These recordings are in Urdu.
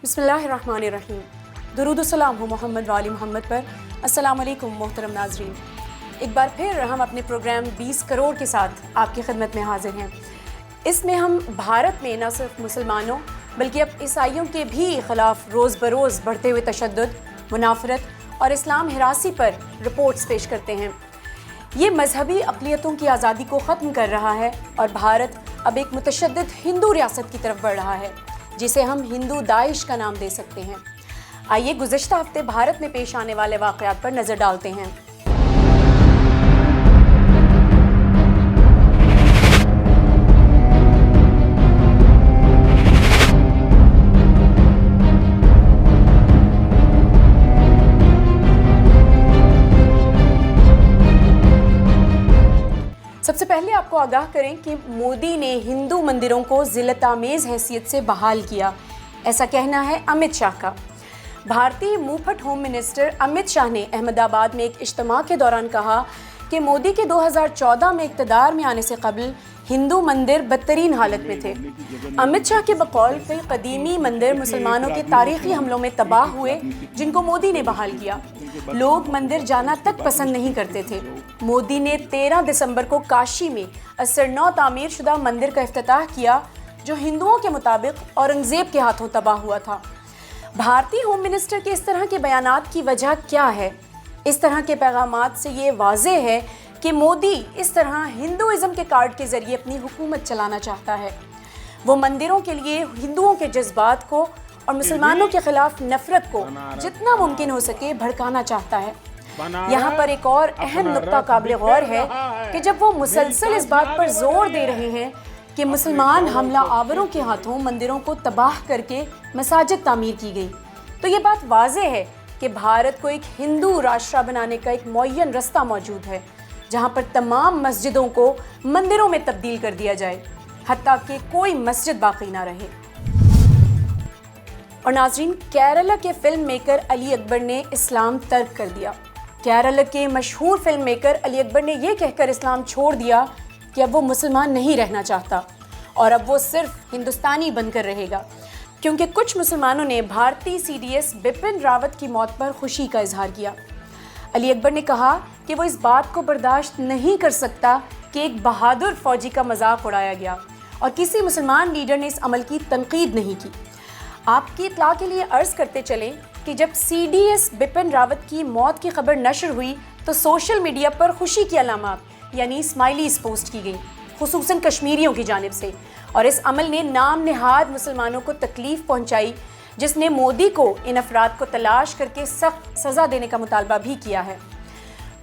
بسم اللہ الرحمن الرحیم. درود و سلام ہو محمد و آل محمد پر. السلام علیکم محترم ناظرین. ایک بار پھر ہم اپنے پروگرام 20 کروڑ کے ساتھ آپ کی خدمت میں حاضر ہیں. اس میں ہم بھارت میں نہ صرف مسلمانوں بلکہ اب عیسائیوں کے بھی خلاف روز بروز بڑھتے ہوئے تشدد، منافرت اور اسلام ہراسی پر رپورٹس پیش کرتے ہیں. یہ مذہبی اقلیتوں کی آزادی کو ختم کر رہا ہے اور بھارت اب ایک متشدد ہندو ریاست کی طرف بڑھ رہا ہے جسے ہم ہندو داعش کا نام دے سکتے ہیں. آئیے گزشتہ ہفتے بھارت میں پیش آنے والے واقعات پر نظر ڈالتے ہیں. سب سے پہلے آپ کو آگاہ کریں کہ مودی نے ہندو مندروں کو ذلت آمیز حیثیت سے بحال کیا، ایسا کہنا ہے امت شاہ کا. بھارتی موپھٹ ہوم منسٹر امت شاہ نے احمد آباد میں ایک اجتماع کے دوران کہا کہ مودی کے 2014 میں اقتدار میں آنے سے قبل ہندو مندر بدترین حالت میں تھے. امت شاہ کے بقول کئی قدیمی مندر مسلمانوں کے تاریخی حملوں میں تباہ ہوئے جن کو مودی نے بحال کیا. لوگ مندر جانا تک پسند نہیں کرتے تھے. مودی نے 13 دسمبر کو کاشی میں اثر نو تعمیر شدہ مندر کا افتتاح کیا جو ہندوؤں کے مطابق اورنگزیب کے ہاتھوں تباہ ہوا تھا. بھارتی ہوم منسٹر کے اس طرح کے بیانات کی وجہ کیا ہے؟ اس طرح کے پیغامات سے یہ واضح ہے کہ مودی اس طرح ہندوازم کے کارڈ کے ذریعے اپنی حکومت چلانا چاہتا ہے. وہ مندروں کے لیے ہندوؤں کے جذبات کو اور مسلمانوں کے خلاف نفرت کو جتنا ممکن ہو سکے بھڑکانا چاہتا ہے. یہاں پر ایک اور اہم نقطہ قابل غور ہے کہ جب وہ مسلسل اس بات پر زور دے رہے ہیں کہ مسلمان حملہ آوروں کے ہاتھوں مندروں کو تباہ کر کے مساجد تعمیر کی گئی، تو یہ بات واضح ہے کہ بھارت کو ایک ہندو راشٹر بنانے کا ایک معین رستہ موجود ہے جہاں پر تمام مسجدوں کو مندروں میں تبدیل کر دیا جائے، حتیٰ کہ کوئی مسجد باقی نہ رہے. اور ناظرین، کیرالہ کے فلم میکر علی اکبر نے اسلام ترک کر دیا. کیرالہ کے مشہور فلم میکر علی اکبر نے یہ کہہ کر اسلام چھوڑ دیا کہ اب وہ مسلمان نہیں رہنا چاہتا اور اب وہ صرف ہندوستانی بن کر رہے گا، کیونکہ کچھ مسلمانوں نے بھارتی C D S Bipin Rawat کی موت پر خوشی کا اظہار کیا. علی اکبر نے کہا کہ وہ اس بات کو برداشت نہیں کر سکتا کہ ایک بہادر فوجی کا مذاق اڑایا گیا اور کسی مسلمان لیڈر نے اس عمل کی تنقید نہیں کی. آپ کی اطلاع کے لیے عرض کرتے چلیں کہ جب C D S Bipin Rawat کی موت کی خبر نشر ہوئی تو سوشل میڈیا پر خوشی کی علامات یعنی اسمائلیز پوسٹ کی گئی، خصوصاً کشمیریوں کی جانب سے، اور اس عمل نے نام نہاد مسلمانوں کو تکلیف پہنچائی جس نے مودی کو ان افراد کو تلاش کر کے سخت سزا دینے کا مطالبہ بھی کیا ہے.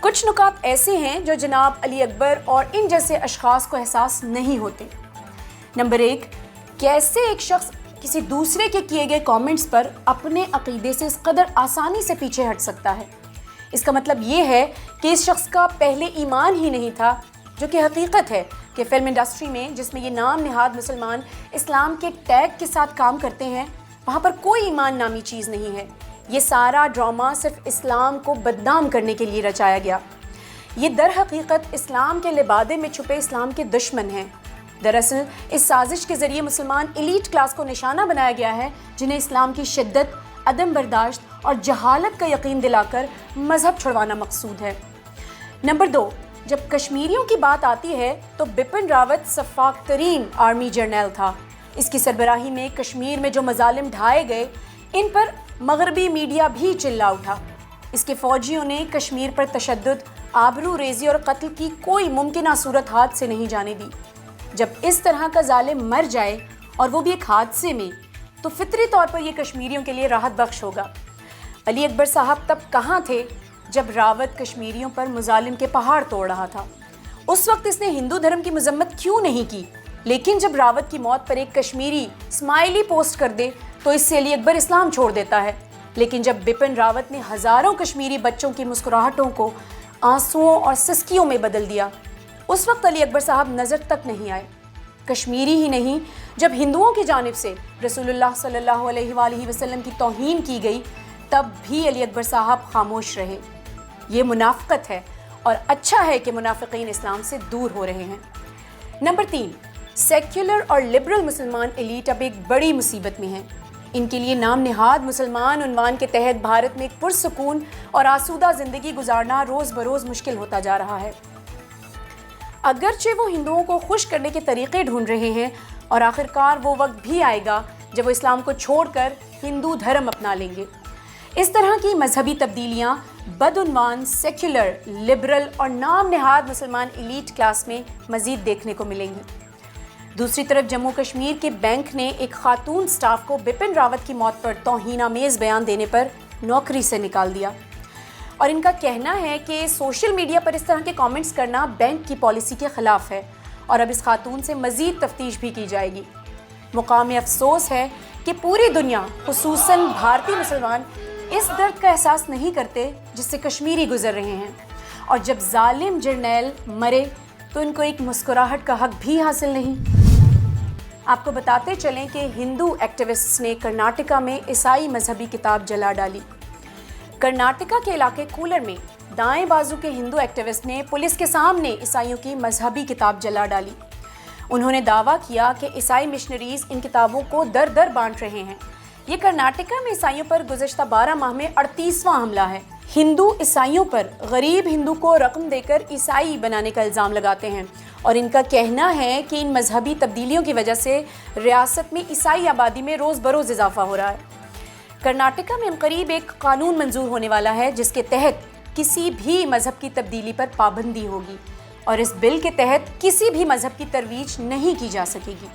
کچھ نکات ایسے ہیں جو جناب علی اکبر اور ان جیسے اشخاص کو احساس نہیں ہوتے. نمبر 1، کیسے ایک شخص کسی دوسرے کے کیے گئے کامنٹس پر اپنے عقیدے سے اس قدر آسانی سے پیچھے ہٹ سکتا ہے؟ اس کا مطلب یہ ہے کہ اس شخص کا پہلے ایمان ہی نہیں تھا، جو کہ حقیقت ہے کہ فلم انڈسٹری میں جس میں یہ نام نہاد مسلمان اسلام کے ٹیگ کے ساتھ کام کرتے ہیں وہاں پر کوئی ایمان نامی چیز نہیں ہے. یہ سارا ڈرامہ صرف اسلام کو بدنام کرنے کے لیے رچایا گیا. یہ در حقیقت اسلام کے لبادے میں چھپے اسلام کے دشمن ہیں. دراصل اس سازش کے ذریعے مسلمان ایلیٹ کلاس کو نشانہ بنایا گیا ہے جنہیں اسلام کی شدت، عدم برداشت اور جہالت کا یقین دلا کر مذہب چھڑوانا مقصود ہے. نمبر 2، جب کشمیریوں کی بات آتی ہے تو بپن راوت سفاک ترین آرمی جرنیل تھا. اس کی سربراہی میں کشمیر میں جو مظالم ڈھائے گئے ان پر مغربی میڈیا بھی چلا اٹھا. اس کے فوجیوں نے کشمیر پر تشدد، آبرو ریزی اور قتل کی کوئی ممکنہ صورت ہاتھ سے نہیں جانے دی. جب اس طرح کا ظالم مر جائے اور وہ بھی ایک حادثے میں تو فطری طور پر یہ کشمیریوں کے لیے راحت بخش ہوگا. علی اکبر صاحب تب کہاں تھے جب راوت کشمیریوں پر مظالم کے پہاڑ توڑ رہا تھا؟ اس وقت اس نے ہندو دھرم کی مذمت کیوں نہیں کی؟ لیکن جب راوت کی موت پر ایک کشمیری اسمائلی پوسٹ کر دے تو اس سے علی اکبر اسلام چھوڑ دیتا ہے. لیکن جب بپن راوت نے ہزاروں کشمیری بچوں کی مسکراہٹوں کو آنسوؤں اور سسکیوں میں بدل دیا، اس وقت علی اکبر صاحب نظر تک نہیں آئے. کشمیری ہی نہیں، جب ہندوؤں کی جانب سے رسول اللہ صلی اللہ علیہ وآلہ وسلم کی توہین کی گئی تب بھی علی اکبر صاحب خاموش رہے. یہ منافقت ہے اور اچھا ہے کہ منافقین اسلام سے دور ہو رہے ہیں. نمبر 3، سیکولر اور لبرل مسلمان ایلیٹ اب ایک بڑی مصیبت میں ہیں. ان کے لیے نام نہاد مسلمان عنوان کے تحت بھارت میں ایک پرسکون اور آسودہ زندگی گزارنا روز بروز مشکل ہوتا جا رہا ہے۔ اگرچہ وہ ہندوؤں کو خوش کرنے کے طریقے ڈھونڈ رہے ہیں، اور آخرکار وہ وقت بھی آئے گا جب وہ اسلام کو چھوڑ کر ہندو دھرم اپنا لیں گے۔ اس طرح کی مذہبی تبدیلیاں بدعنوان سیکولر، لبرل اور نام نہاد مسلمان ایلیٹ کلاس میں مزید دیکھنے کو ملیں گی۔ دوسری طرف جموں کشمیر کے بینک نے ایک خاتون سٹاف کو بپن راوت کی موت پر توہین آمیز بیان دینے پر نوکری سے نکال دیا، اور ان کا کہنا ہے کہ سوشل میڈیا پر اس طرح کے کامنٹس کرنا بینک کی پالیسی کے خلاف ہے، اور اب اس خاتون سے مزید تفتیش بھی کی جائے گی۔ مقام افسوس ہے کہ پوری دنیا خصوصاً بھارتی مسلمان اس درد کا احساس نہیں کرتے جس سے کشمیری گزر رہے ہیں، اور جب ظالم جرنیل مرے تو ان کو ایک مسکراہٹ کا حق بھی حاصل نہیں۔ آپ کو بتاتے چلیں کہ ہندو ایکٹیوسٹس نے کرناٹکا میں عیسائی مذہبی کتاب جلا ڈالی۔ کرناٹکا کے علاقے کولر میں دائیں بازو کے ہندو ایکٹیوسٹ نے پولیس کے سامنے عیسائیوں کی مذہبی کتاب جلا ڈالی۔ انہوں نے دعویٰ کیا کہ عیسائی مشنریز ان کتابوں کو در در بانٹ رہے ہیں۔ یہ کرناٹکا میں عیسائیوں پر گزشتہ 12 ماہ میں 38واں حملہ ہے۔ ہندو عیسائیوں پر غریب ہندو کو رقم دے کر عیسائی بنانے کا الزام لگاتے ہیں، اور ان کا کہنا ہے کہ ان مذہبی تبدیلیوں کی وجہ سے ریاست میں عیسائی آبادی میں روز بروز اضافہ ہو رہا ہے۔ کرناٹکا میں عنقریب ایک قانون منظور ہونے والا ہے جس کے تحت کسی بھی مذہب کی تبدیلی پر پابندی ہوگی، اور اس بل کے تحت کسی بھی مذہب کی ترویج نہیں کی جا سکے گی۔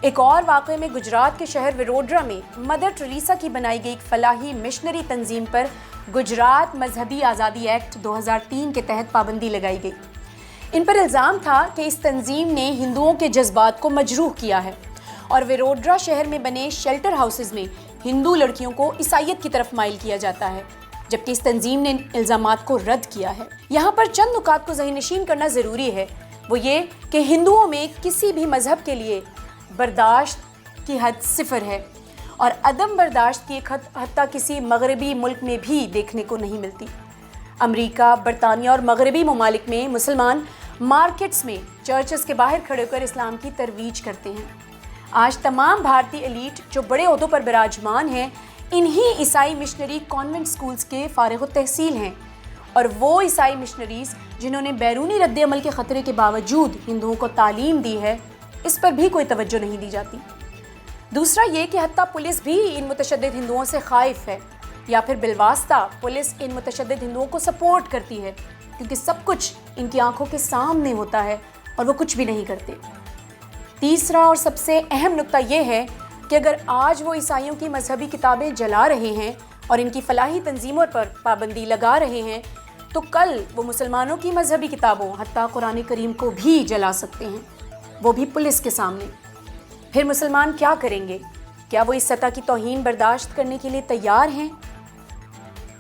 ایک اور واقعے میں گجرات کے شہر وڈودرا میں مدر ٹریسا کی بنائی گئی ایک فلاحی مشنری تنظیم پر گجرات مذہبی آزادی ایکٹ 2003 کے تحت پابندی لگائی گئی۔ ان پر الزام تھا کہ اس تنظیم نے ہندوؤں کے جذبات کو مجروح کیا ہے، اور وڈودرا شہر میں بنے شیلٹر ہاؤسز میں ہندو لڑکیوں کو عیسائیت کی طرف مائل کیا جاتا ہے، جبکہ اس تنظیم نے الزامات کو رد کیا ہے۔ یہاں پر چند نکات کو ذہن نشین کرنا ضروری ہے، وہ یہ کہ ہندوؤں میں کسی بھی مذہب کے لیے برداشت کی حد 0 ہے، اور عدم برداشت کی ایک حد حتیٰ کسی مغربی ملک میں بھی دیکھنے کو نہیں ملتی۔ امریکہ، برطانیہ اور مغربی ممالک میں مسلمان مارکیٹس میں چرچز کے باہر کھڑے ہو کر اسلام کی ترویج کرتے ہیں۔ آج تمام بھارتی ایلیٹ جو بڑے عہدوں پر براجمان ہیں، انہی عیسائی مشنری کانوینٹ سکولز کے فارغ التحصیل ہیں، اور وہ عیسائی مشنریز جنہوں نے بیرونی رد عمل کے خطرے کے باوجود ہندوؤں کو تعلیم دی ہے، اس پر بھی کوئی توجہ نہیں دی جاتی۔ دوسرا یہ کہ حتیٰ پولیس بھی ان متشدد ہندوؤں سے خائف ہے، یا پھر بالواسطہ پولیس ان متشدد ہندوؤں کو سپورٹ کرتی ہے، کیونکہ سب کچھ ان کی آنکھوں کے سامنے ہوتا ہے اور وہ کچھ بھی نہیں کرتے۔ تیسرا اور سب سے اہم نکتہ یہ ہے کہ اگر آج وہ عیسائیوں کی مذہبی کتابیں جلا رہے ہیں اور ان کی فلاحی تنظیموں پر پابندی لگا رہے ہیں، تو کل وہ مسلمانوں کی مذہبی کتابوں حتیٰ قرآن کریم کو بھی جلا سکتے ہیں، وہ بھی پولیس کے سامنے۔ پھر مسلمان کیا کریں گے؟ کیا وہ اس سطح کی توہین برداشت کرنے کے لیے تیار ہیں؟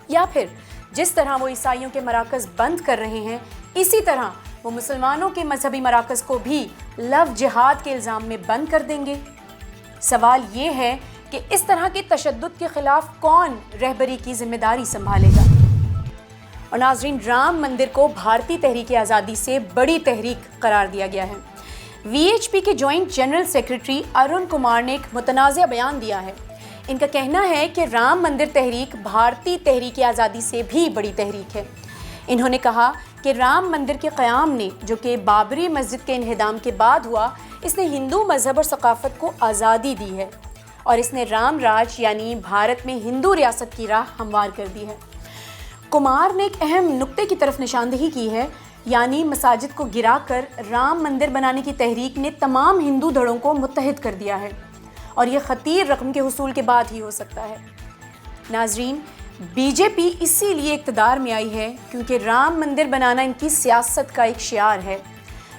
یا پھر جس طرح وہ عیسائیوں کے مراکز بند کر رہے ہیں، اسی طرح وہ مسلمانوں کے مذہبی مراکز کو بھی لو جہاد کے الزام میں بند کر دیں گے؟ سوال یہ ہے کہ اس طرح کے تشدد کے خلاف کون رہبری کی ذمہ داری سنبھالے گا؟ اور ناظرین، رام مندر کو بھارتی تحریک آزادی سے بڑی تحریک قرار دیا گیا ہے۔ وی ایچ پی کے joint general secretary Arun Kumar نے ایک متنازع بیان دیا ہے۔ ان کا کہنا ہے کہ رام مندر تحریک بھارتی تحریک آزادی سے بھی بڑی تحریک ہے۔ انہوں نے کہا کہ رام مندر کے قیام نے، جو کہ بابری مسجد کے انہدام کے بعد ہوا، اس نے ہندو مذہب اور ثقافت کو آزادی دی ہے، اور اس نے رام راج یعنی بھارت میں ہندو ریاست کی راہ ہموار کر دی ہے۔ کمار نے ایک اہم نقطے کی طرف نشاندہی کی ہے، یعنی مساجد کو گرا کر رام مندر بنانے کی تحریک نے تمام ہندو دھڑوں کو متحد کر دیا ہے، اور یہ خطیر رقم کے حصول کے بعد ہی ہو سکتا ہے۔ ناظرین، بی جے پی اسی لیے اقتدار میں آئی ہے کیونکہ رام مندر بنانا ان کی سیاست کا ایک شعار ہے۔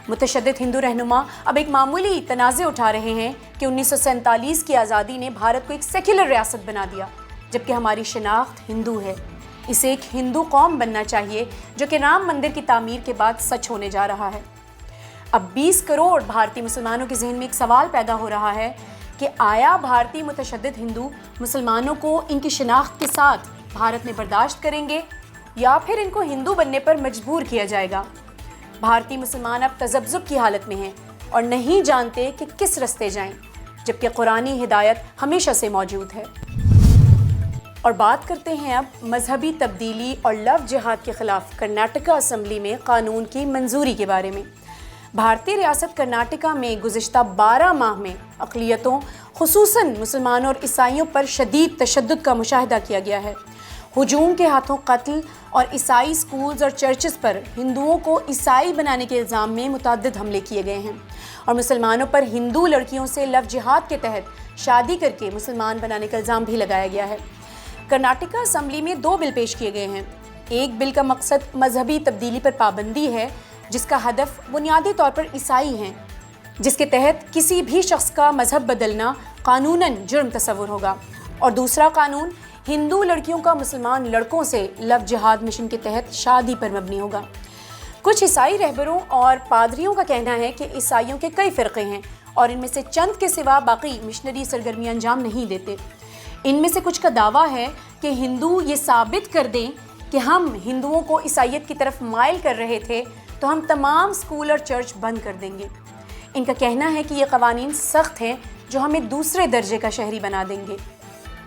متشدد ہندو رہنما اب ایک معمولی تنازع اٹھا رہے ہیں کہ 1947 کی آزادی نے بھارت کو ایک سیکولر ریاست بنا دیا، جبکہ ہماری شناخت ہندو ہے۔ اسے ایک ہندو قوم بننا چاہیے، جو کہ رام مندر کی تعمیر کے بعد سچ ہونے جا رہا ہے۔ اب 20 کروڑ بھارتی مسلمانوں کے ذہن میں ایک سوال پیدا ہو رہا ہے کہ آیا بھارتی متشدد ہندو مسلمانوں کو ان کی شناخت کے ساتھ بھارت میں برداشت کریں گے، یا پھر ان کو ہندو بننے پر مجبور کیا جائے گا؟ بھارتی مسلمان اب تذبذب کی حالت میں ہیں اور نہیں جانتے کہ کس رستے جائیں۔ جبکہ قرآنی ہدایت ہمیشہ سے موجود ہے۔ اور بات کرتے ہیں اب مذہبی تبدیلی اور لو جہاد کے خلاف کرناٹکا اسمبلی میں قانون کی منظوری کے بارے میں۔ بھارتی ریاست کرناٹکا میں گزشتہ 12 ماہ میں اقلیتوں خصوصاً مسلمانوں اور عیسائیوں پر شدید تشدد کا مشاہدہ کیا گیا ہے۔ ہجوم کے ہاتھوں قتل اور عیسائی سکولز اور چرچز پر ہندوؤں کو عیسائی بنانے کے الزام میں متعدد حملے کیے گئے ہیں، اور مسلمانوں پر ہندو لڑکیوں سے لو جہاد کے تحت شادی کر کے مسلمان بنانے کا الزام بھی لگایا گیا ہے۔ کرناٹکا اسمبلی میں 2 بل پیش کیے گئے ہیں۔ ایک بل کا مقصد مذہبی تبدیلی پر پابندی ہے، جس کا ہدف بنیادی طور پر عیسائی ہیں، جس کے تحت کسی بھی شخص کا مذہب بدلنا قانوناً جرم تصور ہوگا، اور دوسرا قانون ہندو لڑکیوں کا مسلمان لڑکوں سے لو جہاد مشن کے تحت شادی پر مبنی ہوگا۔ کچھ عیسائی رہبروں اور پادریوں کا کہنا ہے کہ عیسائیوں کے کئی فرقے ہیں اور ان میں سے چند کے سوا باقی مشنری سرگرمیاں انجام نہیں دیتے۔ ان میں سے کچھ کا دعویٰ ہے کہ ہندو یہ ثابت کر دیں کہ ہم ہندوؤں کو عیسائیت کی طرف مائل کر رہے تھے تو ہم تمام اسکول اور چرچ بند کر دیں گے۔ ان کا کہنا ہے کہ یہ قوانین سخت ہیں جو ہمیں دوسرے درجے کا شہری بنا دیں گے۔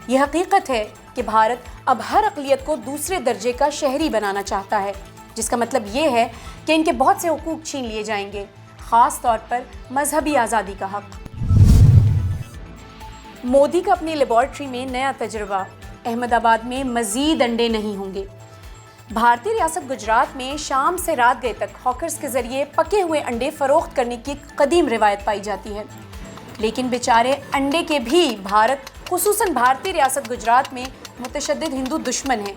یہ حقیقت ہے کہ بھارت اب ہر اقلیت کو دوسرے درجے کا شہری بنانا چاہتا ہے، جس کا مطلب یہ ہے کہ ان کے بہت سے حقوق چھین لیے جائیں گے، خاص طور پر مذہبی آزادی کا حق۔ مودی کا اپنی لیبارٹری میں نیا تجربہ، احمد آباد میں مزید انڈے نہیں ہوں گے۔ بھارتی ریاست گجرات میں شام سے رات گئے تک ہاکرز کے ذریعے پکے ہوئے انڈے فروخت کرنے کی قدیم روایت پائی جاتی ہے، لیکن بیچارے انڈے کے بھی بھارت خصوصاً بھارتی ریاست گجرات میں متشدد ہندو دشمن ہیں،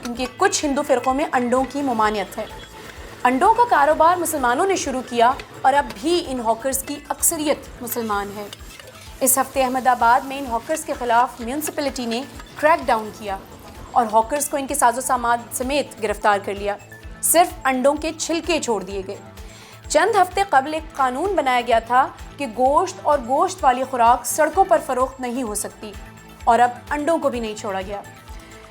کیونکہ کچھ ہندو فرقوں میں انڈوں کی ممانعت ہے۔ انڈوں کا کاروبار مسلمانوں نے شروع کیا اور اب بھی ان ہاکرز کی اکثریت مسلمان ہے۔ اس ہفتے احمد آباد میں ان ہاکرز کے خلاف میونسپلٹی نے کریک ڈاؤن کیا اور ہاکرز کو ان کے ساز و سامان سمیت گرفتار کر لیا۔ صرف انڈوں کے چھلکے چھوڑ دیے گئے۔ چند ہفتے قبل ایک قانون بنایا گیا تھا کہ گوشت اور گوشت والی خوراک سڑکوں پر فروخت نہیں ہو سکتی، اور اب انڈوں کو بھی نہیں چھوڑا گیا۔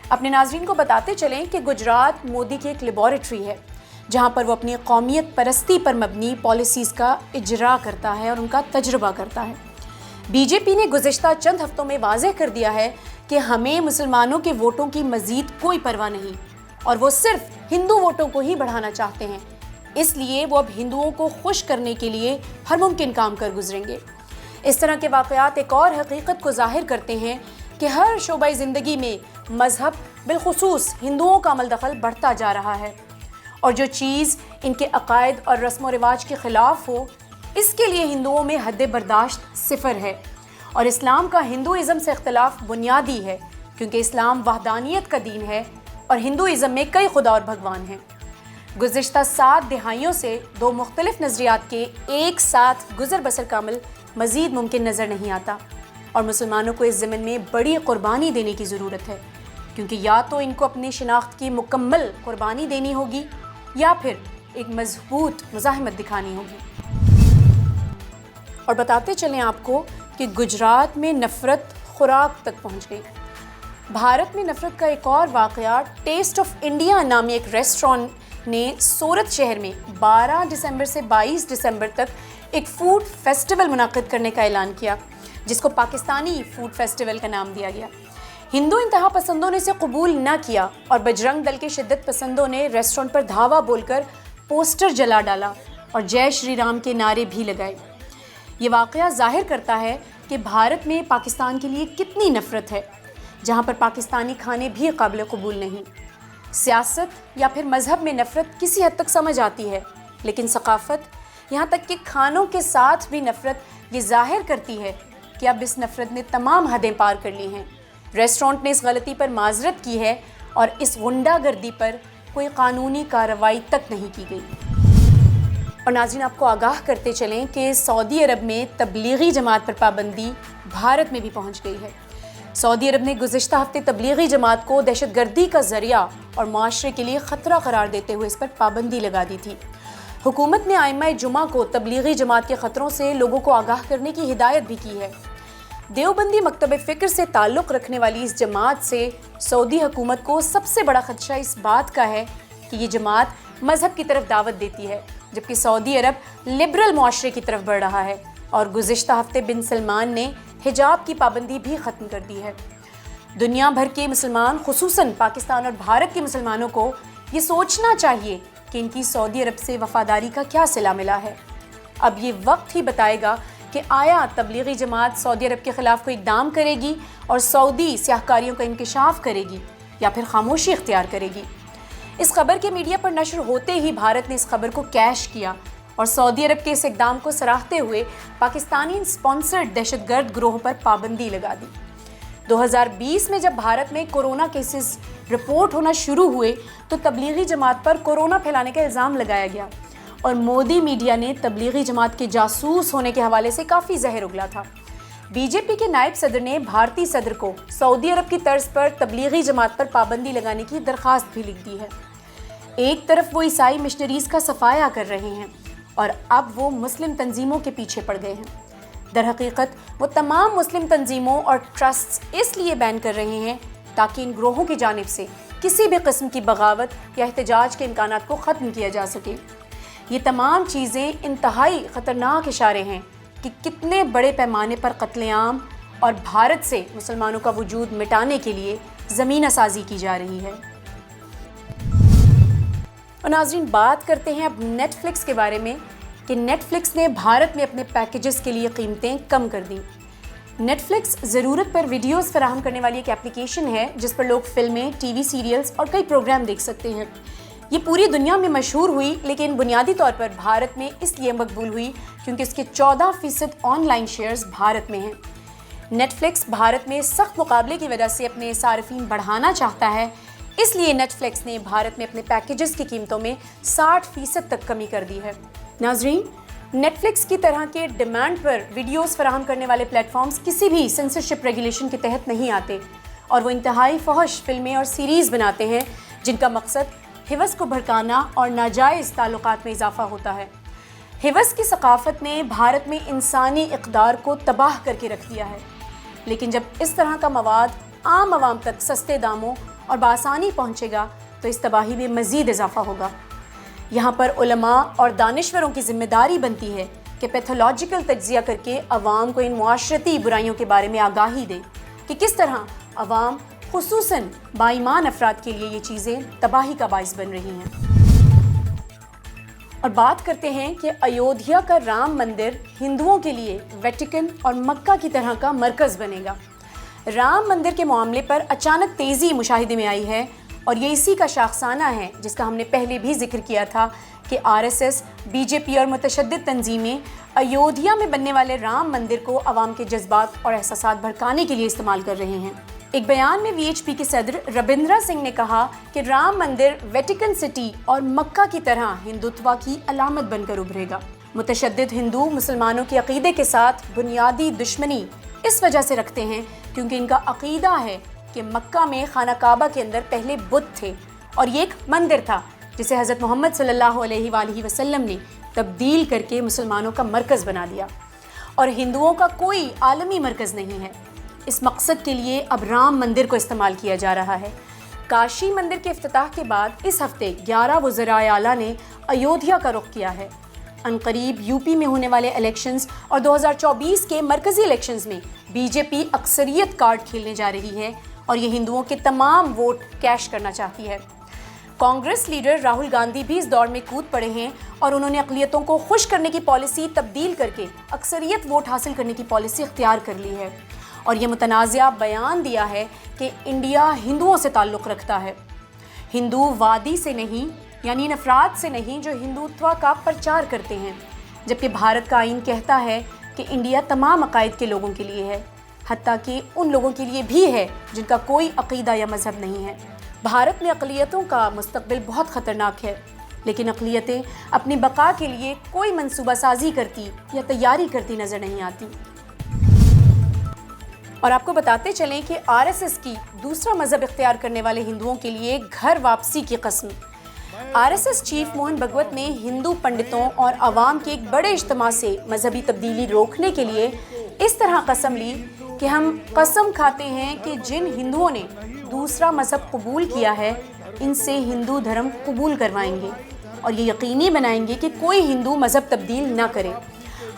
اپنے ناظرین کو بتاتے چلیں کہ گجرات مودی کی ایک لیبارٹری ہے، جہاں پر وہ اپنی قومیت پرستی پر مبنی پالیسیز کا اجرا کرتا ہے اور ان کا تجربہ کرتا ہے۔ بی جے پی نے گزشتہ چند ہفتوں میں واضح کر دیا ہے کہ ہمیں مسلمانوں کے ووٹوں کی مزید کوئی پرواہ نہیں، اور وہ صرف ہندو ووٹوں کو ہی بڑھانا چاہتے ہیں۔ اس لیے وہ اب ہندوؤں کو خوش کرنے کے لیے ہر ممکن کام کر گزریں گے۔ اس طرح کے واقعات ایک اور حقیقت کو ظاہر کرتے ہیں کہ ہر شعبۂ زندگی میں مذہب بالخصوص ہندوؤں کا عمل دخل بڑھتا جا رہا ہے، اور جو چیز ان کے عقائد اور رسم و رواج کے خلاف ہو، اس کے لیے ہندوؤں میں حد برداشت صفر ہے۔ اور اسلام کا ہندوازم سے اختلاف بنیادی ہے، کیونکہ اسلام وحدانیت کا دین ہے اور ہندوازم میں کئی خدا اور بھگوان ہیں۔ گزشتہ 7 دہائیوں سے 2 مختلف نظریات کے ایک ساتھ گزر بسر کا عمل مزید ممکن نظر نہیں آتا، اور مسلمانوں کو اس ضمن میں بڑی قربانی دینے کی ضرورت ہے، کیونکہ یا تو ان کو اپنی شناخت کی مکمل قربانی دینی ہوگی یا پھر ایک مضبوط مزاحمت دکھانی ہوگی۔ اور بتاتے چلیں آپ کو کہ گجرات میں نفرت خوراک تک پہنچ گئی۔ بھارت میں نفرت کا ایک اور واقعہ ٹیسٹ آف انڈیا نامی ایک ریسٹورانٹ نے سورت شہر میں 12 دسمبر سے 22 دسمبر تک ایک فوڈ فیسٹیول منعقد کرنے کا اعلان کیا، جس کو پاکستانی فوڈ فیسٹیول کا نام دیا گیا۔ ہندو انتہا پسندوں نے اسے قبول نہ کیا، اور بجرنگ دل کے شدت پسندوں نے ریسٹورانٹ پر دھاوا بول کر پوسٹر جلا ڈالا اور جے شری رام کے نعرے بھی لگائے۔ یہ واقعہ ظاہر کرتا ہے کہ بھارت میں پاکستان کے لیے کتنی نفرت ہے، جہاں پر پاکستانی کھانے بھی قابل قبول نہیں۔ سیاست یا پھر مذہب میں نفرت کسی حد تک سمجھ آتی ہے، لیکن ثقافت، یہاں تک کہ کھانوں کے ساتھ بھی نفرت، یہ ظاہر کرتی ہے کہ اب اس نفرت نے تمام حدیں پار کر لی ہیں۔ ریسٹورانٹ نے اس غلطی پر معذرت کی ہے، اور اس غنڈہ گردی پر کوئی قانونی کارروائی تک نہیں کی گئی۔ اور ناظرین، آپ کو آگاہ کرتے چلیں کہ سعودی عرب میں تبلیغی جماعت پر پابندی بھارت میں بھی پہنچ گئی ہے۔ سعودی عرب نے گزشتہ ہفتے تبلیغی جماعت کو دہشت گردی کا ذریعہ اور معاشرے کے لیے خطرہ قرار دیتے ہوئے اس پر پابندی لگا دی تھی۔ حکومت نے ائمہ جمعہ کو تبلیغی جماعت کے خطروں سے لوگوں کو آگاہ کرنے کی ہدایت بھی کی ہے۔ دیوبندی مکتب فکر سے تعلق رکھنے والی اس جماعت سے سعودی حکومت کو سب سے بڑا خدشہ اس بات کا ہے کہ یہ جماعت مذہب کی طرف دعوت دیتی ہے، جبکہ سعودی عرب لبرل معاشرے کی طرف بڑھ رہا ہے، اور گزشتہ ہفتے بن سلمان نے حجاب کی پابندی بھی ختم کر دی ہے۔ دنیا بھر کے مسلمان، خصوصاً پاکستان اور بھارت کے مسلمانوں کو یہ سوچنا چاہیے کہ ان کی سعودی عرب سے وفاداری کا کیا صلہ ملا ہے۔ اب یہ وقت ہی بتائے گا کہ آیا تبلیغی جماعت سعودی عرب کے خلاف کوئی اقدام کرے گی اور سعودی سیاہ کاریوں کا انکشاف کرے گی، یا پھر خاموشی اختیار کرے گی۔ اس خبر کے میڈیا پر نشر ہوتے ہی بھارت نے اس خبر کو کیش کیا اور سعودی عرب کے اس اقدام کو سراہتے ہوئے پاکستانی اسپانسرڈ دہشت گرد گروہوں پر پابندی لگا دی۔ 2020 میں جب بھارت میں کورونا کیسز رپورٹ ہونا شروع ہوئے تو تبلیغی جماعت پر کورونا پھیلانے کا الزام لگایا گیا اور مودی میڈیا نے تبلیغی جماعت کے جاسوس ہونے کے حوالے سے کافی زہر اگلا تھا۔ بی جے پی کے نائب صدر نے بھارتی صدر کو سعودی عرب کی طرز پر تبلیغی جماعت پر پابندی لگانے کی درخواست بھی لکھ دی ہے۔ ایک طرف وہ عیسائی مشنریز کا صفایا کر رہے ہیں اور اب وہ مسلم تنظیموں کے پیچھے پڑ گئے ہیں۔ در حقیقت وہ تمام مسلم تنظیموں اور ٹرسٹس اس لیے بین کر رہے ہیں تاکہ ان گروہوں کی جانب سے کسی بھی قسم کی بغاوت یا احتجاج کے امکانات کو ختم کیا جا سکے۔ یہ تمام چیزیں انتہائی خطرناک اشارے ہیں کہ کتنے بڑے پیمانے پر قتل عام اور بھارت سے مسلمانوں کا وجود مٹانے کے لیے زمینہ سازی کی جا رہی ہے۔ اور ناظرین، بات کرتے ہیں اب نیٹ فلکس کے بارے میں کہ نیٹ فلکس نے بھارت میں اپنے پیکیجز کے لیے قیمتیں کم کر دیں۔ نیٹ فلکس ضرورت پر ویڈیوز فراہم کرنے والی ایک اپلیکیشن ہے جس پر لوگ فلمیں، ٹی وی سیریلز اور کئی پروگرام دیکھ سکتے ہیں۔ یہ پوری دنیا میں مشہور ہوئی، لیکن بنیادی طور پر بھارت میں اس لیے مقبول ہوئی کیونکہ اس کے 14% آن لائن شیئرز بھارت میں ہیں۔ نیٹ فلکس بھارت میں سخت مقابلے کی وجہ سے اپنے صارفین بڑھانا چاہتا ہے، اس لیے نیٹ فلکس نے بھارت میں اپنے پیکیجز کی قیمتوں میں 60% تک کمی کر دی ہے۔ ناظرین، نیٹ فلکس کی طرح کے ڈیمانڈ پر ویڈیوز فراہم کرنے والے پلیٹ فارمز کسی بھی سینسرشپ ریگولیشن کے تحت نہیں آتے اور وہ انتہائی فحش فلمیں اور سیریز بناتے ہیں جن کا مقصد ہوس کو بھڑکانا اور ناجائز تعلقات میں اضافہ ہوتا ہے۔ ہوس کی ثقافت نے بھارت میں انسانی اقدار کو تباہ کر کے رکھ دیا ہے، لیکن جب اس طرح کا مواد عام عوام تک سستے داموں اور بآسانی پہنچے گا تو اس تباہی میں مزید اضافہ ہوگا۔ یہاں پر علماء اور دانشوروں کی ذمہ داری بنتی ہے کہ پیتھولوجیکل تجزیہ کر کے عوام کو ان معاشرتی برائیوں کے بارے میں آگاہی دیں کہ کس طرح عوام، خصوصاً باایمان افراد کے لیے یہ چیزیں تباہی کا باعث بن رہی ہیں۔ اور بات کرتے ہیں کہ ایودھیا کا رام مندر ہندوؤں کے لیے ویٹیکن اور مکہ کی طرح کا مرکز بنے گا۔ رام مندر کے معاملے پر اچانک تیزی مشاہدے میں آئی ہے اور یہ اسی کا شاخسانہ ہے جس کا ہم نے پہلے بھی ذکر کیا تھا کہ RSS، BJP اور متشدد تنظیمیں ایودھیا میں بننے والے رام مندر کو عوام کے جذبات اور احساسات بھڑکانے کے لیے استعمال کر رہے ہیں۔ ایک بیان میں VHP کے صدر ربندرا سنگھ نے کہا کہ رام مندر ویٹیکن سٹی اور مکہ کی طرح ہندوتوا کی علامت بن کر ابھرے گا۔ متشدد ہندو مسلمانوں کے عقیدے کے ساتھ بنیادی دشمنی اس وجہ سے رکھتے ہیں کیونکہ ان کا عقیدہ ہے کہ مکہ میں خانہ کعبہ کے اندر پہلے بت تھے اور یہ ایک مندر تھا جسے حضرت محمد صلی اللہ علیہ وآلہ وسلم نے تبدیل کر کے مسلمانوں کا مرکز بنا دیا، اور ہندوؤں کا کوئی عالمی مرکز نہیں ہے۔ اس مقصد کے لیے اب رام مندر کو استعمال کیا جا رہا ہے۔ کاشی مندر کے افتتاح کے بعد اس ہفتے 11 وزرائے اعلیٰ نے ایودھیا کا رخ کیا ہے۔ عنقریب یوپی میں ہونے والے الیکشنز اور 2024 کے مرکزی الیکشنز میں BJP اکثریت کارڈ کھیلنے جا رہی ہے اور یہ ہندوؤں کے تمام ووٹ کیش کرنا چاہتی ہے۔ کانگریس لیڈر راہل گاندھی بھی اس دوڑ میں کود پڑے ہیں اور انہوں نے اقلیتوں کو خوش کرنے کی پالیسی تبدیل کر کے اکثریت ووٹ حاصل کرنے کی پالیسی اختیار کر لی ہے اور یہ متنازعہ بیان دیا ہے کہ انڈیا ہندوؤں سے تعلق رکھتا ہے، ہندو وادی سے نہیں، یعنی ان افراد سے نہیں جو ہندوتوا کا پرچار کرتے ہیں، جبکہ بھارت کا آئین کہتا ہے کہ انڈیا تمام عقائد کے لوگوں کے لیے ہے، حتیٰ کہ ان لوگوں کے لیے بھی ہے جن کا کوئی عقیدہ یا مذہب نہیں ہے۔ بھارت میں اقلیتوں کا مستقبل بہت خطرناک ہے، لیکن اقلیتیں اپنی بقا کے لیے کوئی منصوبہ سازی کرتی یا تیاری کرتی نظر نہیں آتی۔ اور آپ کو بتاتے چلیں کہ RSS کی دوسرا مذہب اختیار کرنے والے ہندوؤں کے لیے گھر واپسی کی قسم۔ RSS چیف موہن بھگوت نے ہندو پنڈتوں اور عوام کے ایک بڑے اجتماع سے مذہبی تبدیلی روکنے کے لیے اس طرح قسم لی کہ ہم قسم کھاتے ہیں کہ جن ہندوؤں نے دوسرا مذہب قبول کیا ہے ان سے ہندو دھرم قبول کروائیں گے اور یہ یقینی بنائیں گے کہ کوئی ہندو مذہب تبدیل نہ کرے۔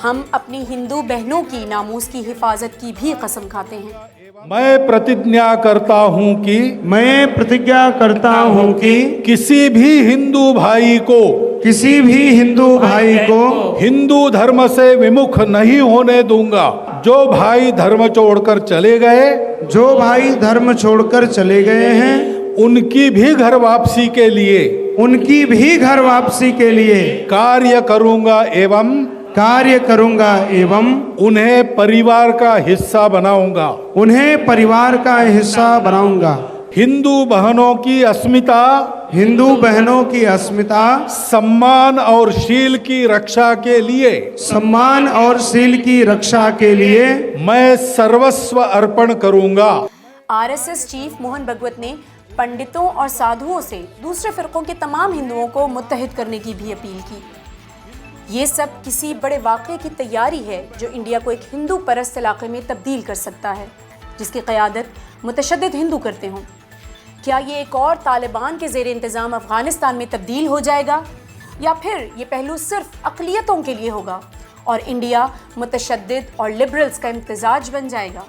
ہم اپنی ہندو بہنوں کی ناموس کی حفاظت کی بھی قسم کھاتے ہیں۔ میں پرتجھا کرتا ہوں کہ میں پرتجھا کرتا ہوں کہ کسی بھی ہندو بھائی کو کسی بھی ہندو بھائی کو ہندو دھرم سے ومکھ نہیں ہونے دوں گا۔ جو بھائی دھرم چھوڑ کر چلے گئے، جو بھائی دھرم چھوڑ کر چلے گئے ہیں، ان کی بھی گھر واپسی کے لیے ان کی بھی گھر واپسی کے لیے کاریہ کروں گا ایوم کاریہ کروں گا ایوم انہیں پریوار کا حصہ بناؤں گا۔ انہیں پریوار کا حصہ بناؤں گا۔ ہندو بہنوں کی اسمتا، ہندو بہنوں کی اسمتا، سمان اور شیل کی رکشا کے لیے سمان اور سیل کی رکشا کے لیے میں سروسو ارپن کروں گا۔ RSS چیف موہن بھگوت نے پنڈتوں اور سادھوؤں سے دوسرے فرقوں کے تمام ہندوؤں کو متحد کرنے کی بھی اپیل کی۔ یہ سب کسی بڑے واقعے کی تیاری ہے جو انڈیا کو ایک ہندو پرست علاقے میں تبدیل کر سکتا ہے، جس کی قیادت متشدد ہندو کرتے ہوں۔ کیا یہ ایک اور طالبان کے زیر انتظام افغانستان میں تبدیل ہو جائے گا، یا پھر یہ پہلو صرف اقلیتوں کے لیے ہوگا اور انڈیا متشدد اور لبرلز کا امتزاج بن جائے گا؟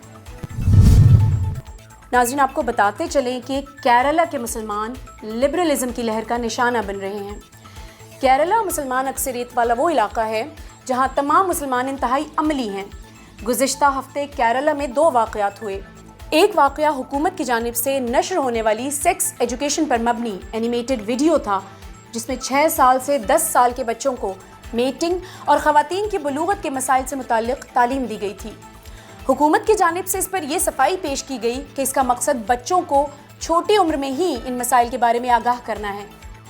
ناظرین، آپ کو بتاتے چلیں کہ کیرلا کے مسلمان لبرلزم کی لہر کا نشانہ بن رہے ہیں۔ کیرلا مسلمان اکثریت والا وہ علاقہ ہے جہاں تمام مسلمان انتہائی عملی ہیں۔ گزشتہ ہفتے کیرلا میں 2 واقعات ہوئے۔ ایک واقعہ حکومت کی جانب سے نشر ہونے والی سیکس ایجوکیشن پر مبنی اینیمیٹڈ ویڈیو تھا، جس میں 6 سال سے 10 سال کے بچوں کو میٹنگ اور خواتین کی بلوغت کے مسائل سے متعلق تعلیم دی گئی تھی۔ حکومت کی جانب سے اس پر یہ صفائی پیش کی گئی کہ اس کا مقصد بچوں کو چھوٹی عمر میں ہی ان مسائل کے بارے میں آگاہ کرنا ہے،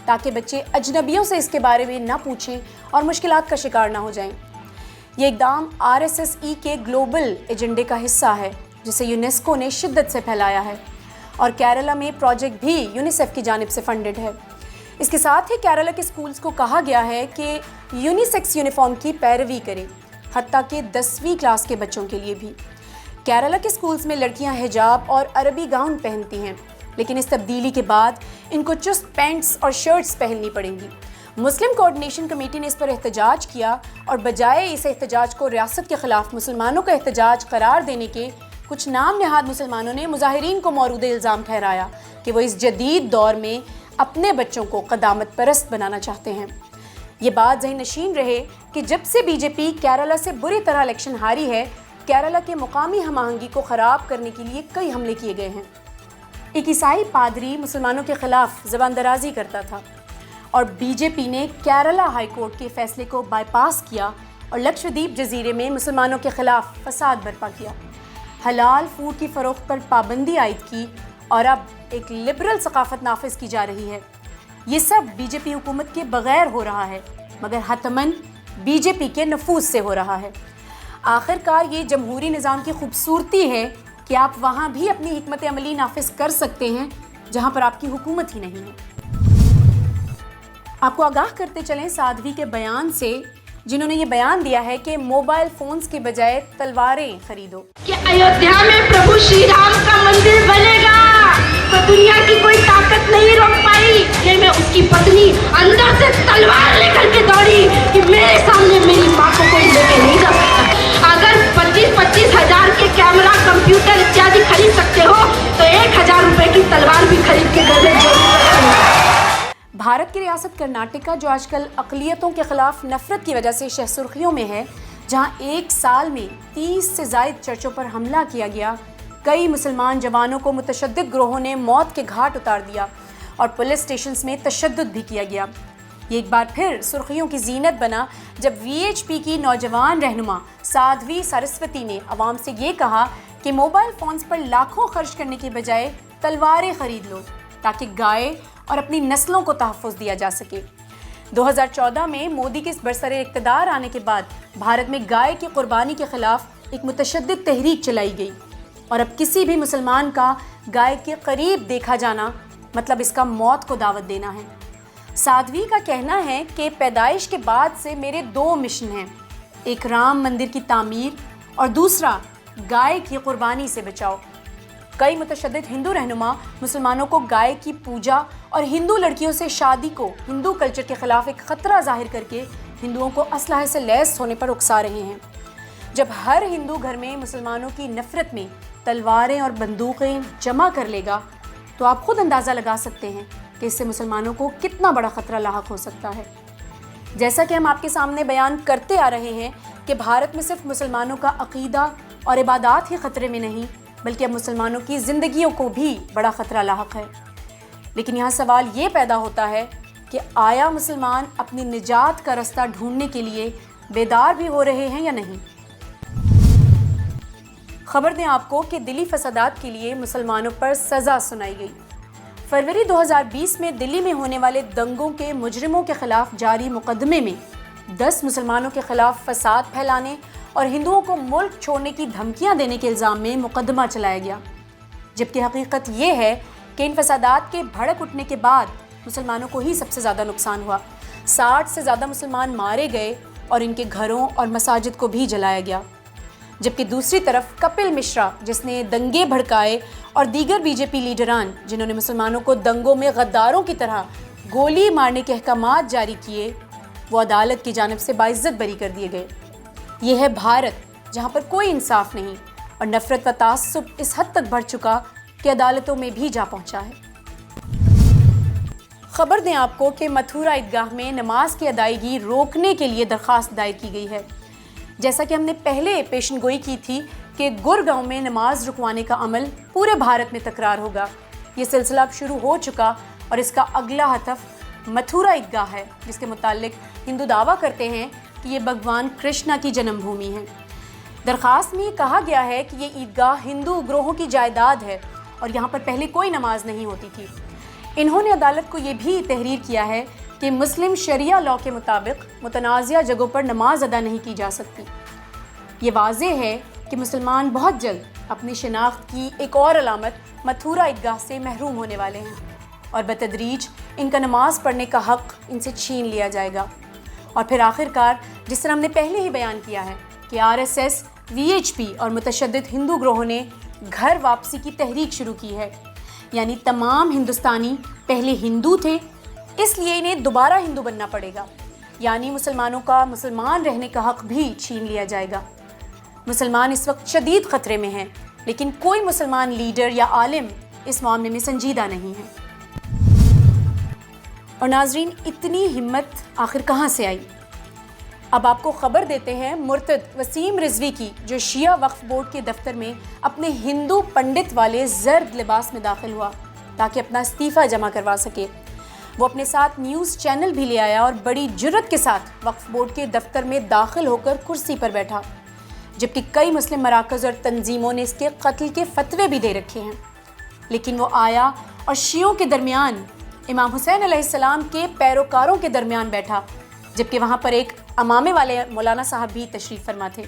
تاکہ بچے اجنبیوں سے اس کے بارے میں نہ پوچھیں اور مشکلات کا شکار نہ ہو جائیں۔ یہ اقدام RSSE کے گلوبل ایجنڈے کا حصہ ہے، جسے یونیسکو نے شدت سے پھیلایا ہے، اور کیرلا میں پروجیکٹ بھی یونیسیف کی جانب سے فنڈڈ ہے۔ اس کے ساتھ ہی کیرلا کے اسکولز کو کہا گیا ہے کہ یونیسیکس یونیفارم کی پیروی کریں، حتیٰ کہ 10ویں کلاس کے بچوں کے لیے بھی۔ کیرلا کے اسکولز میں لڑکیاں حجاب اور عربی گاؤن پہنتی ہیں، لیکن اس تبدیلی کے بعد ان کو چست پینٹس اور شرٹس پہننی پڑیں گی۔ مسلم کوآرڈینیشن کمیٹی نے اس پر احتجاج کیا، اور بجائے اس احتجاج کو ریاست کے خلاف مسلمانوں کا احتجاج قرار دینے کے کچھ نام نہاد مسلمانوں نے مظاہرین کو مورود الزام ٹھہرایا کہ وہ اس جدید دور میں اپنے بچوں کو قدامت پرست بنانا چاہتے ہیں۔ یہ بات ذہن نشین رہے کہ جب سے BJP کیرلا سے بری طرح الیکشن ہاری ہے، کیرلا کے مقامی ہم آہنگی کو خراب کرنے کے لیے کئی حملے کیے گئے ہیں۔ ایک عیسائی پادری مسلمانوں کے خلاف زبان درازی کرتا تھا، اور BJP نے کیرلا ہائی کورٹ کے فیصلے کو بائی پاس کیا اور لکشدیپ جزیرے میں مسلمانوں کے خلاف فساد برپا کیا، حلال فوڈ کی فروخت پر پابندی عائد کی، اور اب ایک لبرل ثقافت نافذ کی جا رہی ہے۔ یہ سب BJP حکومت کے بغیر ہو رہا ہے، مگر حتماً BJP کے نفوذ سے ہو رہا ہے۔ آخر کار یہ جمہوری نظام کی خوبصورتی ہے کہ آپ وہاں بھی اپنی حکمت عملی نافذ کر سکتے ہیں جہاں پر آپ کی حکومت ہی نہیں ہے۔ آپ کو آگاہ کرتے چلیں سادھوی کے بیان سے، جنہوں نے یہ بیان دیا ہے کہ موبائل فونز کے بجائے تلواریں خریدو۔ کہ ایودھیا میں پربھو شری رام کا مندر بنے گا تو دنیا کی کوئی طاقت نہیں روک پائی۔ کہ میں اس کی پتنی اندر سے تلوار لے کر کے دوڑی کہ میرے سامنے میری ماں کو کوئی لے کے نہیں جا سکتا۔ اگر 25-25 ہزار کے کیمرہ، کمپیوٹر اتیادی خرید سکتے ہو تو 1000 روپے کی تلوار بھی خرید کے گھر میں۔ بھارت کی ریاست کرناٹکا، جو آج کل اقلیتوں کے خلاف نفرت کی وجہ سے شہ سرخیوں میں ہے، جہاں ایک سال میں 30 سے زائد چرچوں پر حملہ کیا گیا، کئی مسلمان جوانوں کو متشدد گروہوں نے موت کے گھاٹ اتار دیا اور پولیس اسٹیشنز میں تشدد بھی کیا گیا۔ یہ ایک بار پھر سرخیوں کی زینت بنا جب VHP کی نوجوان رہنما سادھوی سرسوتی نے عوام سے یہ کہا کہ موبائل فونز پر لاکھوں خرچ کرنے کے بجائے تلواریں خرید لو، تاکہ گائے اور اپنی نسلوں کو تحفظ دیا جا سکے۔ 2014 میں مودی کے برسر اقتدار آنے کے بعد بھارت میں گائے کی قربانی کے خلاف ایک متشدد تحریک چلائی گئی، اور اب کسی بھی مسلمان کا گائے کے قریب دیکھا جانا مطلب اس کا موت کو دعوت دینا ہے۔ سادھوی کا کہنا ہے کہ پیدائش کے بعد سے میرے 2 مشن ہیں، ایک رام مندر کی تعمیر اور دوسرا گائے کی قربانی سے بچاؤ۔ کئی متشدد ہندو رہنما مسلمانوں کو گائے کی پوجا اور ہندو لڑکیوں سے شادی کو ہندو کلچر کے خلاف ایک خطرہ ظاہر کر کے ہندوؤں کو اسلحے سے لیس ہونے پر اکسا رہے ہیں۔ جب ہر ہندو گھر میں مسلمانوں کی نفرت میں تلواریں اور بندوقیں جمع کر لے گا تو آپ خود اندازہ لگا سکتے ہیں کہ اس سے مسلمانوں کو کتنا بڑا خطرہ لاحق ہو سکتا ہے۔ جیسا کہ ہم آپ کے سامنے بیان کرتے آ رہے ہیں کہ بھارت میں صرف مسلمانوں کا عقیدہ اور عبادات ہی خطرے میں نہیں بلکہ اب مسلمانوں کی زندگیوں کو بھی بڑا خطرہ لاحق ہے۔ لیکن یہاں سوال یہ پیدا ہوتا ہے کہ آیا مسلمان اپنی نجات کا راستہ ڈھونڈنے کے لیے بیدار بھی ہو رہے ہیں یا نہیں؟ خبر دیں آپ کو کہ دلی فسادات کے لیے مسلمانوں پر سزا سنائی گئی۔ فروری 2020 میں دلی میں ہونے والے دنگوں کے مجرموں کے خلاف جاری مقدمے میں 10 مسلمانوں کے خلاف فساد پھیلانے اور ہندوؤں کو ملک چھوڑنے کی دھمکیاں دینے کے الزام میں مقدمہ چلایا گیا، جبکہ حقیقت یہ ہے کہ ان فسادات کے بھڑک اٹھنے کے بعد مسلمانوں کو ہی سب سے زیادہ نقصان ہوا۔ 60 سے زیادہ مسلمان مارے گئے اور ان کے گھروں اور مساجد کو بھی جلایا گیا، جبکہ دوسری طرف کپل مشرا جس نے دنگے بھڑکائے اور دیگر بی جے پی لیڈران جنہوں نے مسلمانوں کو دنگوں میں غداروں کی طرح گولی مارنے کے احکامات جاری کیے، وہ عدالت کی جانب سے باعزت بری کر دیے گئے۔ یہ ہے بھارت جہاں پر کوئی انصاف نہیں اور نفرت و تعصب اس حد تک بڑھ چکا کہ عدالتوں میں بھی جا پہنچا ہے۔ خبر دیں آپ کو کہ متھورا عیدگاہ میں نماز کی ادائیگی روکنے کے لیے درخواست دائر کی گئی ہے۔ جیسا کہ ہم نے پہلے پیشن گوئی کی تھی کہ گڑگاؤں میں نماز رکوانے کا عمل پورے بھارت میں تکرار ہوگا، یہ سلسلہ اب شروع ہو چکا اور اس کا اگلا ہدف متھورا عیدگاہ ہے، جس کے متعلق ہندو دعویٰ کرتے ہیں کہ یہ بھگوان کرشنا کی جنم بھومی ہے۔ درخواست میں کہا گیا ہے کہ یہ عیدگاہ ہندو گروہوں کی جائیداد ہے اور یہاں پر پہلے کوئی نماز نہیں ہوتی تھی۔ انہوں نے عدالت کو یہ بھی تحریر کیا ہے کہ مسلم شریعہ لاء کے مطابق متنازعہ جگہوں پر نماز ادا نہیں کی جا سکتی۔ یہ واضح ہے کہ مسلمان بہت جلد اپنی شناخت کی ایک اور علامت متھورا عیدگاہ سے محروم ہونے والے ہیں اور بتدریج ان کا نماز پڑھنے کا حق ان سے چھین لیا جائے گا۔ اور پھر آخرکار جس طرح ہم نے پہلے ہی بیان کیا ہے کہ RSS، VHP اور متشدد ہندو گروہوں نے گھر واپسی کی تحریک شروع کی ہے، یعنی تمام ہندوستانی پہلے ہندو تھے اس لیے انہیں دوبارہ ہندو بننا پڑے گا، یعنی مسلمانوں کا مسلمان رہنے کا حق بھی چھین لیا جائے گا۔ مسلمان اس وقت شدید خطرے میں ہیں، لیکن کوئی مسلمان لیڈر یا عالم اس معاملے میں سنجیدہ نہیں ہے۔ اور ناظرین، اتنی ہمت آخر کہاں سے آئی؟ اب آپ کو خبر دیتے ہیں مرتد وسیم رضوی کی، جو شیعہ وقف بورڈ کے دفتر میں اپنے ہندو پنڈت والے زرد لباس میں داخل ہوا تاکہ اپنا استعفیٰ جمع کروا سکے۔ وہ اپنے ساتھ نیوز چینل بھی لے آیا اور بڑی جرت کے ساتھ وقف بورڈ کے دفتر میں داخل ہو کر کرسی پر بیٹھا، جبکہ کئی مسلم مراکز اور تنظیموں نے اس کے قتل کے فتوے بھی دے رکھے ہیں۔ لیکن وہ آیا اور شیعوں کے درمیان امام حسین علیہ السلام کے پیروکاروں کے درمیان بیٹھا، جبکہ وہاں پر ایک امامے والے مولانا صاحب بھی تشریف فرما تھے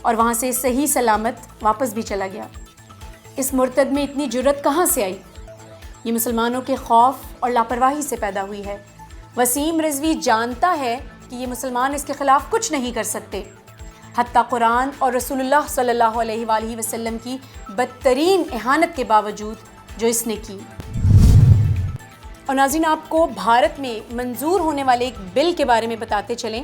اور وہاں سے صحیح سلامت واپس بھی چلا گیا۔ اس مرتد میں اتنی جرت کہاں سے آئی؟ یہ مسلمانوں کے خوف اور لاپرواہی سے پیدا ہوئی ہے۔ وسیم رضوی جانتا ہے کہ یہ مسلمان اس کے خلاف کچھ نہیں کر سکتے، حتیٰ قرآن اور رسول اللہ صلی اللہ علیہ وآلہ وسلم کی بدترین اہانت کے باوجود جو اس نے کی۔ اور ناظرین، آپ کو بھارت میں منظور ہونے والے ایک بل کے بارے میں بتاتے چلیں۔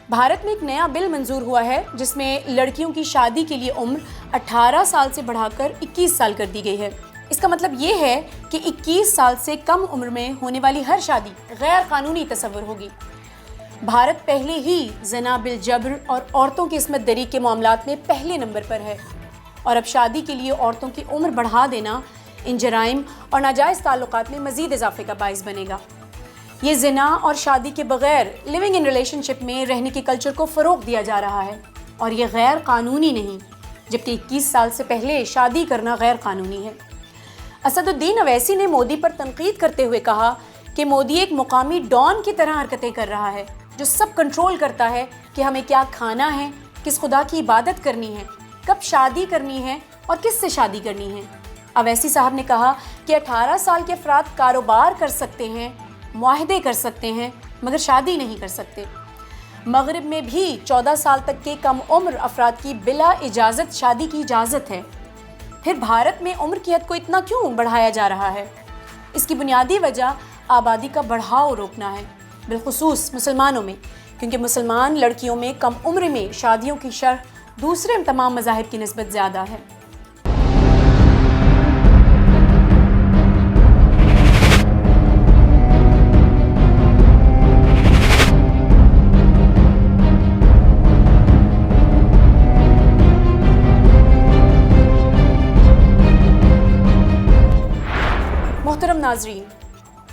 بھارت میں ایک نیا بل منظور ہوا ہے جس میں لڑکیوں کی شادی کے لیے عمر 18 سال سے بڑھا کر 21 سال کر دی گئی ہے۔ اس کا مطلب یہ ہے کہ 21 سال سے کم عمر میں ہونے والی ہر شادی غیر قانونی تصور ہوگی۔ بھارت پہلے ہی زنا بالجبر اور عورتوں کی عصمت دری کے معاملات میں پہلے نمبر پر ہے، اور اب شادی کے لیے عورتوں کی عمر بڑھا دینا ان جرائم اور ناجائز تعلقات میں مزید اضافے کا باعث بنے گا۔ یہ زنا اور شادی کے بغیر لیونگ ان ریلیشن شپ میں رہنے کے کلچر کو فروغ دیا جا رہا ہے، اور یہ غیر قانونی نہیں، جبکہ 21 سال سے پہلے شادی کرنا غیر قانونی ہے۔ اسد الدین اویسی نے مودی پر تنقید کرتے ہوئے کہا کہ مودی ایک مقامی ڈان کی طرح حرکتیں کر رہا ہے جو سب کنٹرول کرتا ہے کہ ہمیں کیا کھانا ہے، کس خدا کی عبادت کرنی ہے، کب شادی کرنی ہے اور کس سے شادی کرنی ہے۔ اویسی صاحب نے کہا کہ 18 سال کے افراد کاروبار کر سکتے ہیں، معاہدے کر سکتے ہیں، مگر شادی نہیں کر سکتے۔ مغرب میں بھی 14 سال تک کے کم عمر افراد کی بلا اجازت شادی کی اجازت ہے۔ پھر بھارت میں عمر کی حد کو اتنا کیوں بڑھایا جا رہا ہے؟ اس کی بنیادی وجہ آبادی کا بڑھاؤ روکنا ہے، بالخصوص مسلمانوں میں، کیونکہ مسلمان لڑکیوں میں کم عمر میں شادیوں کی شرح دوسرے تمام مذاہب کی نسبت زیادہ ہے۔ محترم ناظرین،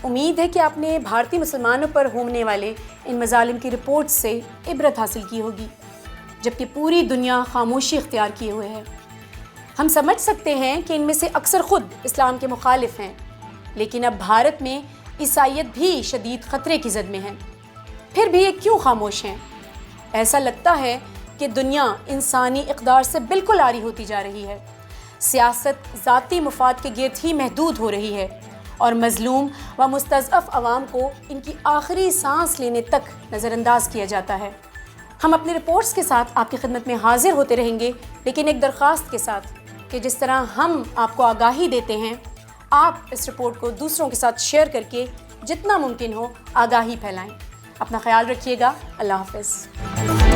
امید ہے کہ آپ نے بھارتی مسلمانوں پر ہونے والے ان مظالم کی رپورٹ سے عبرت حاصل کی ہوگی، جبکہ پوری دنیا خاموشی اختیار کیے ہوئے ہے۔ ہم سمجھ سکتے ہیں کہ ان میں سے اکثر خود اسلام کے مخالف ہیں، لیکن اب بھارت میں عیسائیت بھی شدید خطرے کی زد میں ہے، پھر بھی یہ کیوں خاموش ہیں؟ ایسا لگتا ہے کہ دنیا انسانی اقدار سے بالکل عاری ہوتی جا رہی ہے، سیاست ذاتی مفاد کے گرد ہی محدود ہو رہی ہے، اور مظلوم و مستضعف عوام کو ان کی آخری سانس لینے تک نظر انداز کیا جاتا ہے۔ ہم اپنی رپورٹس کے ساتھ آپ کی خدمت میں حاضر ہوتے رہیں گے، لیکن ایک درخواست کے ساتھ کہ جس طرح ہم آپ کو آگاہی دیتے ہیں، آپ اس رپورٹ کو دوسروں کے ساتھ شیئر کر کے جتنا ممکن ہو آگاہی پھیلائیں۔ اپنا خیال رکھیے گا۔ اللہ حافظ۔